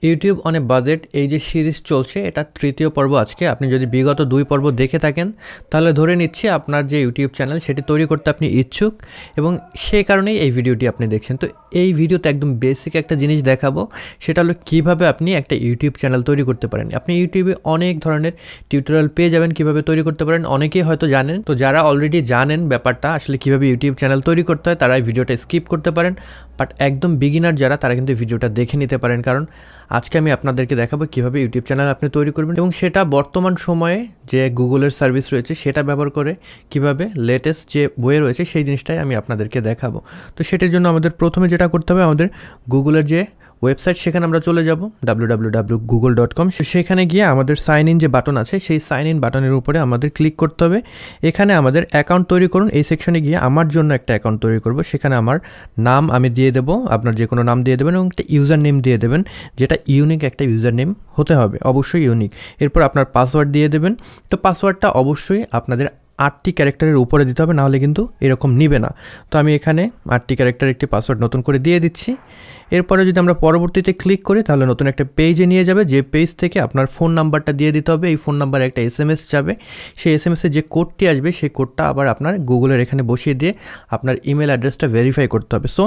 YouTube on a budget এই যে series চলছে এটা তৃতীয় পর্ব আজকে। আপনি যদি বিগত 2 পর্ব দেখে থাকেন তাহলে ধরে নিচ্ছি আপনার যে ইউটিউব চ্যানেল সেটি তৈরি করতে আপনি ইচ্ছুক এবং সেই কারণেই এই ভিডিওটি আপনি দেখছেন। তো এই ভিডিওতে একদম বেসিক একটা জিনিস দেখাবো, সেটা হলো কীভাবে আপনি একটা ইউটিউব চ্যানেল তৈরি করতে পারেন। আপনি ইউটিউবে অনেক ধরনের টিউটোরিয়াল পেয়ে যাবেন কীভাবে তৈরি করতে পারেন, অনেকেই হয়তো জানেন। তো যারা অলরেডি জানেন ব্যাপারটা আসলে কীভাবে ইউটিউব চ্যানেল তৈরি করতে হয় তারা এই ভিডিওটা স্কিপ করতে পারেন, বাট একদম বিগিনার যারা তারা কিন্তু ভিডিওটা দেখে নিতে পারেন, কারণ আজকে আমি আপনাদেরকে দেখাবো কীভাবে ইউটিউব চ্যানেল আপনি তৈরি করবেন এবং সেটা বর্তমান সময়ে যে গুগলের সার্ভিস রয়েছে সেটা ব্যবহার করে কীভাবে লেটেস্ট যে বই রয়েছে সেই জিনিসটাই আমি আপনাদেরকে দেখাবো। তো সেটার জন্য আমাদের প্রথমে যেটা করতে হবে, আমাদের গুগলের যে ওয়েবসাইট সেখানে আমরা চলে যাব www.google.com। সেখানে গিয়ে আমাদের সাইন ইন যে বাটন আছে সেই সাইন ইন বাটনের উপরে আমাদের ক্লিক করতে হবে। এখানে আমাদের অ্যাকাউন্ট তৈরি করুন, এই সেকশনে গিয়ে আমার জন্য একটা অ্যাকাউন্ট তৈরি করব। সেখানে আমার নাম আমি দিয়ে দেবো, আপনার যে কোনো নাম দিয়ে দেবেন এবং একটা ইউজার নেম দিয়ে দেবেন, যেটা ইউনিক একটা ইউজার নেম হতে হবে, অবশ্যই ইউনিক। এরপর আপনার পাসওয়ার্ড দিয়ে দেবেন। তো পাসওয়ার্ডটা অবশ্যই আপনাদের 8টি ক্যারেক্টারের উপরে দিতে হবে, নাহলে কিন্তু এরকম নিবে না। তো আমি এখানে 8টি ক্যারেক্টার একটি পাসওয়ার্ড নতুন করে দিয়ে দিচ্ছি। এরপরে যদি আমরা পরবর্তীতে ক্লিক করি তাহলে নতুন একটা পেজে নিয়ে যাবে, যে পেজ থেকে আপনার ফোন নাম্বারটা দিয়ে দিতে হবে। এই ফোন নাম্বারে একটা SMS যাবে, সেই SMS-এ যে কোডটি আসবে সেই কোডটা আবার আপনার গুগলের এখানে বসিয়ে দিয়ে আপনার ইমেল অ্যাড্রেসটা ভেরিফাই করতে হবে। সো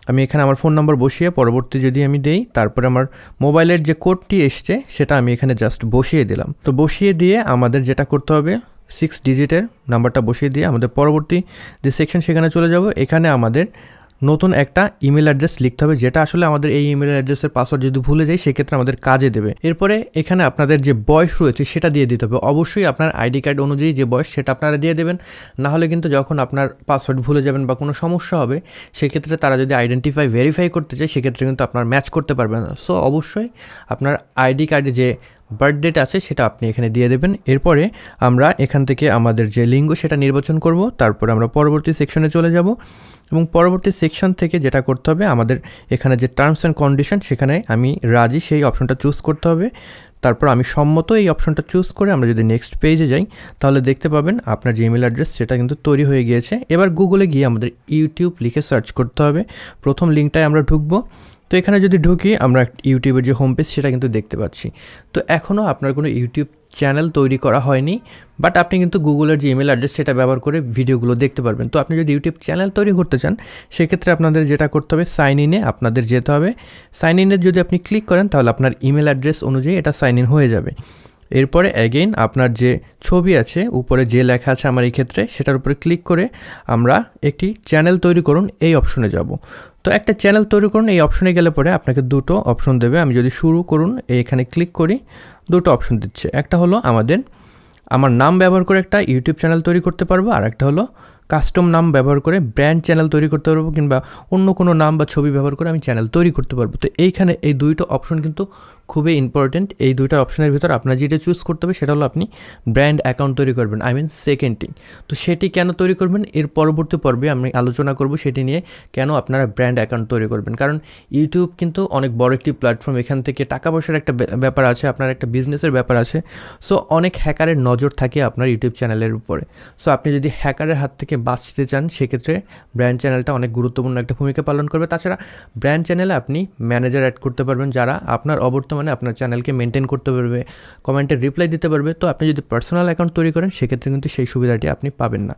আমি এখানে আমার ফোন নাম্বার বসিয়ে পরবর্তী যদি আমি দেই, তারপরে আমার মোবাইলের যে কোডটি এসছে সেটা আমি এখানে জাস্ট বসিয়ে দিলাম। তো বসিয়ে দিয়ে আমাদের যেটা করতে হবে, 6 ডিজিটের নাম্বারটা বসিয়ে দিয়ে আমাদের পরবর্তী যে সেকশন সেখানে চলে যাব। এখানে আমাদের নতুন একটা ইমেল অ্যাড্রেস লিখতে হবে, যেটা আসলে আমাদের এই ইমেল অ্যাড্রেসের পাসওয়ার্ড যদি ভুলে যাই সেক্ষেত্রে আমাদের কাজে দেবে। এরপরে এখানে আপনাদের যে বয়স রয়েছে সেটা দিয়ে দিতে হবে, অবশ্যই আপনার আইডি কার্ড অনুযায়ী যে বয়স সেটা আপনারা দিয়ে দেবেন, না হলে কিন্তু যখন আপনার পাসওয়ার্ড ভুলে যাবেন বা কোনো সমস্যা হবে সেক্ষেত্রে তারা যদি ভেরিফাই করতে চায় সেক্ষেত্রে কিন্তু আপনার ম্যাচ করতে পারবে না। সো অবশ্যই আপনার আইডি কার্ডে যে বার্থ ডেট আছে সেটা আপনি এখানে দিয়ে দেবেন। এরপরে আমরা এখান থেকে আমাদের যে লিঙ্গ সেটা নির্বাচন করব, তারপরে আমরা পরবর্তী সেকশনে চলে যাব এবং পরবর্তী সেকশন থেকে যেটা করতে হবে, আমাদের এখানে যে টার্মস অ্যান্ড কন্ডিশন সেখানে আমি রাজি সেই অপশনটা চুজ করতে হবে। তারপর আমি সম্মত এই অপশনটা চুজ করে আমরা যদি নেক্সট পেজে যাই তাহলে দেখতে পাবেন আপনার যে ইমেল অ্যাড্রেস সেটা কিন্তু তৈরি হয়ে গিয়েছে। এবার গুগলে গিয়ে আমাদের ইউটিউব লিখে সার্চ করতে হবে, প্রথম লিঙ্কটায় আমরা ঢুকবো। তো এখানে যদি ঢুকি আমরা ইউটিউবের যে হোম পেজ সেটা কিন্তু দেখতে পাচ্ছি। তো এখনও আপনার কোনো ইউটিউব চ্যানেল তৈরি করা হয়নি, বাট আপনি কিন্তু গুগলের যে ইমেল অ্যাড্রেস সেটা ব্যবহার করে ভিডিওগুলো দেখতে পারবেন। তো আপনি যদি ইউটিউব চ্যানেল তৈরি করতে চান সেক্ষেত্রে আপনাদের যেটা করতে হবে, সাইন ইনে আপনাদের যেতে হবে। সাইন ইনে যদি আপনি ক্লিক করেন তাহলে আপনার ইমেল অ্যাড্রেস অনুযায়ী এটা সাইন ইন হয়ে যাবে। এরপরে অ্যাগেইন আপনার যে ছবি আছে উপরে যে লেখা আছে আমার এই ক্ষেত্রে সেটার উপরে ক্লিক করে আমরা একটি চ্যানেল তৈরি করুন এই অপশনে যাব। তো একটা চ্যানেল তৈরি করুন এই অপশনে গেলে পরে আপনাকে দুটো অপশন দেবে। আমি যদি শুরু করুন এখানে ক্লিক করি, দুটো অপশন দিচ্ছে। একটা হলো আমার নাম ব্যবহার করে একটা ইউটিউব চ্যানেল তৈরি করতে পারবো, আর একটা হলো কাস্টম নাম ব্যবহার করে ব্র্যান্ড চ্যানেল তৈরি করতে পারবো, কিংবা অন্য কোনো নাম বা ছবি ব্যবহার করে আমি চ্যানেল তৈরি করতে পারবো। তো এইখানে এই দুইটা অপশন কিন্তু খুবই ইম্পর্টেন্ট। এই দুইটা অপশনের ভিতর আপনার যেটা চুজ করতে হবে সেটা হলো আপনি ব্র্যান্ড অ্যাকাউন্ট তৈরি করবেন, সেকেন্ড থিং। তো সেটি কেন তৈরি করবেন এর পরবর্তী পর্বে আমি আলোচনা করব সেটি নিয়ে, কেন আপনারা ব্র্যান্ড অ্যাকাউন্ট তৈরি করবেন। কারণ ইউটিউব কিন্তু অনেক বড় একটি প্ল্যাটফর্ম, এখান থেকে টাকা পয়সার একটা ব্যাপার আছে, আপনার একটা বিজনেসের ব্যাপার আছে। সো অনেক হ্যাকারের নজর থাকে আপনার ইউটিউব চ্যানেলের উপরে। সো আপনি যদি হ্যাকারের হাত থেকে বাঁচতে চান সেক্ষেত্রে ব্র্যান্ড চ্যানেলটা অনেক গুরুত্বপূর্ণ একটা ভূমিকা পালন করবে। তাছাড়া ব্র্যান্ড চ্যানেলে আপনি ম্যানেজার অ্যাড করতে পারবেন যারা আপনার অবর্তমানে আপনার চ্যানেলকে মেনটেন করতে পারবে, কমেন্টের রিপ্লাই দিতে পারবে। তো আপনি যদি পার্সোনাল অ্যাকাউন্ট তৈরি করেন সেক্ষেত্রে কিন্তু সেই সুবিধাটি আপনি পাবেন না।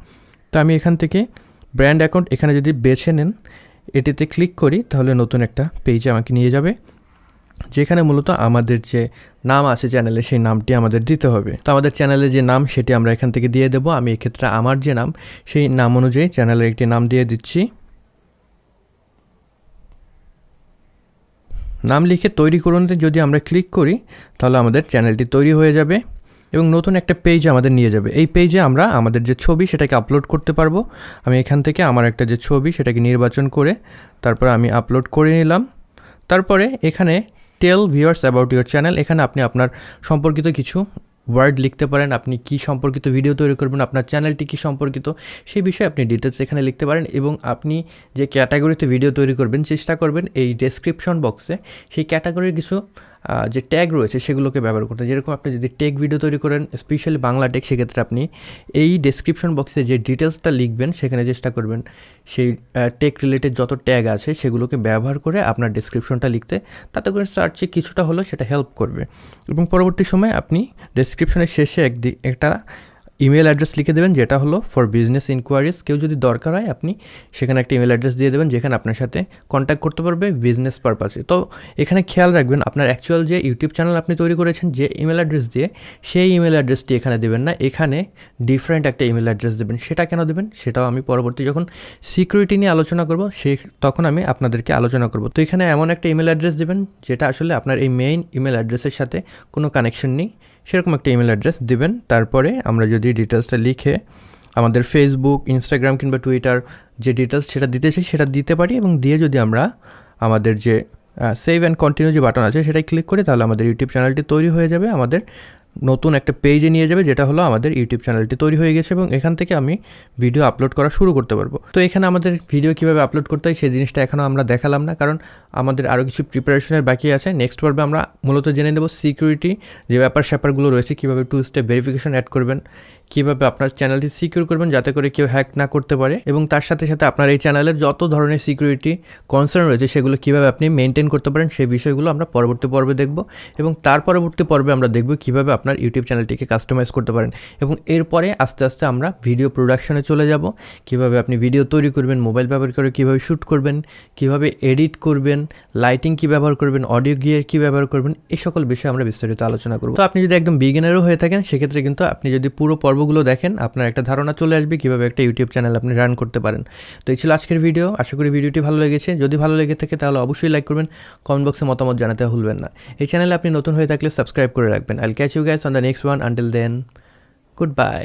তো আমি এখান থেকে ব্র্যান্ড অ্যাকাউন্ট এখানে যদি বেছে নেন, এটিতে ক্লিক করি তাহলে নতুন একটা পেজে আমাকে নিয়ে যাবে, যেখানে মূলত আমাদের যে নাম আছে চ্যানেলে সেই নামটি আমাদের দিতে হবে। তো আমাদের চ্যানেলের যে নাম সেটি আমরা এখান থেকে দিয়ে দেবো। আমি এক্ষেত্রে আমার যে নাম সেই নাম অনুযায়ী চ্যানেলের একটি নাম দিয়ে দিচ্ছি। নাম লিখে তৈরি করুন যদি আমরা ক্লিক করি তাহলে আমাদের চ্যানেলটি তৈরি হয়ে যাবে এবং নতুন একটা পেজ আমাদের নিয়ে যাবে। এই পেজে আমরা আমাদের যে ছবি সেটাকে আপলোড করতে পারবো। আমি এখান থেকে আমার একটা যে ছবি সেটাকে নির্বাচন করে তারপর আমি আপলোড করে নিলাম। তারপরে এখানে টেল ভিউয়ার্স অ্যাবাউট ইউর চ্যানেল, এখানে আপনি আপনার সম্পর্কিত কিছু ওয়ার্ড লিখতে পারেন, আপনি কি সম্পর্কিত ভিডিও তৈরি করবেন, আপনার চ্যানেলটি কি সম্পর্কিত সেই বিষয়ে আপনি ডিটেলস এখানে লিখতে পারেন। এবং আপনি যে ক্যাটাগরিতে ভিডিও তৈরি করবেন চেষ্টা করবেন এই ডেসক্রিপশন বক্সে সেই ক্যাটাগরির কিছু যে ট্যাগ রয়েছে সেগুলোকে ব্যবহার করতে। যেরকম আপনি যদি টেক ভিডিও তৈরি করেন, স্পেশালি বাংলা টেক, সেক্ষেত্রে আপনি এই ডেসক্রিপশন বক্সে যে ডিটেলসটা লিখবেন সেখানে চেষ্টা করবেন সেই টেক রিলেটেড যত ট্যাগ আছে সেগুলোকে ব্যবহার করে আপনার ডেসক্রিপশনটা লিখতে। তাতে করে সার্চে কিছুটা হলেও সেটা হেল্প করবে। এবং পরবর্তী সময় আপনি ডেসক্রিপশনের শেষে একটা ইমেল অ্যাড্রেস লিখে দেবেন, যেটা হলো ফর বিজনেস ইনকোয়ারিজ। কেউ যদি দরকার হয় আপনি সেখানে একটা ইমেল অ্যাড্রেস দিয়ে দেবেন, যেখানে আপনার সাথে কন্ট্যাক্ট করতে পারবে বিজনেস পারপাসে। তো এখানে খেয়াল রাখবেন আপনার অ্যাকচুয়াল যে ইউটিউব চ্যানেল আপনি তৈরি করেছেন যে ইমেল অ্যাড্রেস দিয়ে, সেই ইমেল অ্যাড্রেসটি এখানে দেবেন না, এখানে ডিফারেন্ট একটা ইমেল অ্যাড্রেস দেবেন। সেটা কেন দেবেন সেটাও আমি পরবর্তী যখন সিকিউরিটি নিয়ে আলোচনা করব তখন আমি আপনাদেরকে আলোচনা করব। তো এখানে এমন একটা ইমেল অ্যাড্রেস দেবেন যেটা আসলে আপনার এই মেইন ইমেল অ্যাড্রেসের সাথে কোনো কানেকশন নেই, সেরকম একটা ইমেল অ্যাড্রেস দিবেন। তারপরে আমরা যদি ডিটেলসটা লিখে আমাদের ফেসবুক, ইনস্টাগ্রাম কিংবা টুইটার যে ডিটেলস সেটা দিতে চাই সেটা দিতে পারি, এবং দিয়ে যদি আমরা আমাদের যে সেভ অ্যান্ড কন্টিনিউ যে বাটন আছে সেটাই ক্লিক করি, তাহলে আমাদের ইউটিউব চ্যানেলটি তৈরি হয়ে যাবে, আমাদের নতুন একটা পেজে নিয়ে যাবে, যেটা হলো আমাদের ইউটিউব চ্যানেলটি তৈরি হয়ে গেছে, এবং এখান থেকে আমি ভিডিও আপলোড করা শুরু করতে পারবো। তো এখানে আমাদের ভিডিও কীভাবে আপলোড করতে হয় সেই জিনিসটা এখনও আমরা দেখালাম না, কারণ আমাদের আরও কিছু প্রিপারেশনের বাকি আছে। নেক্সট পর্বে আমরা মূলত জেনে নেব সিকিউরিটি যে স্যাপারগুলো রয়েছে, কীভাবে 2 স্টেপ ভেরিফিকেশন অ্যাড করবেন, কীভাবে আপনার চ্যানেলটি সিকিউর করবেন যাতে করে কেউ হ্যাক না করতে পারে, এবং তার সাথে সাথে আপনার এই চ্যানেলের যত ধরনের সিকিউরিটি কনসার্ন রয়েছে সেগুলো কীভাবে আপনি মেনটেন করতে পারেন সেই বিষয়গুলো আমরা পরবর্তী পর্বে দেখব। এবং তার পরবর্তী পর্বে আমরা দেখব কীভাবে আপনার ইউটিউব চ্যানেলটিকে কাস্টমাইজ করতে পারেন, এবং এরপরে আস্তে আস্তে আমরা ভিডিও প্রোডাকশনে চলে যাব, কীভাবে আপনি ভিডিও তৈরি করবেন, মোবাইল ব্যবহার করে কীভাবে শ্যুট করবেন, কীভাবে এডিট করবেন, লাইটিং কী ব্যবহার করবেন, অডিও গিয়ার কী ব্যবহার করবেন, এই সকল বিষয়ে আমরা বিস্তারিত আলোচনা করব। তো আপনি যদি একদম বিগিনারও হয়ে থাকেন সেক্ষেত্রে কিন্তু আপনি যদি পুরো পর্বগুলো দেখেন আপনার একটা ধারণা চলে আসবে কীভাবে একটা ইউটিউব চ্যানেল আপনি রান করতে পারেন। তো এই ছিল আজকের ভিডিও, আশা করি ভিডিওটি ভালো লেগেছে। যদি ভালো লেগে থাকে তাহলে অবশ্যই লাইক করবেন, কমেন্ট বক্সে মতামত জানাতে ভুলবেন না। এই চ্যানেলে আপনি নতুন হয়ে থাকলে সাবস্ক্রাইব করে রাখবেন। I'll catch you guys on the next one. Until then, good bye.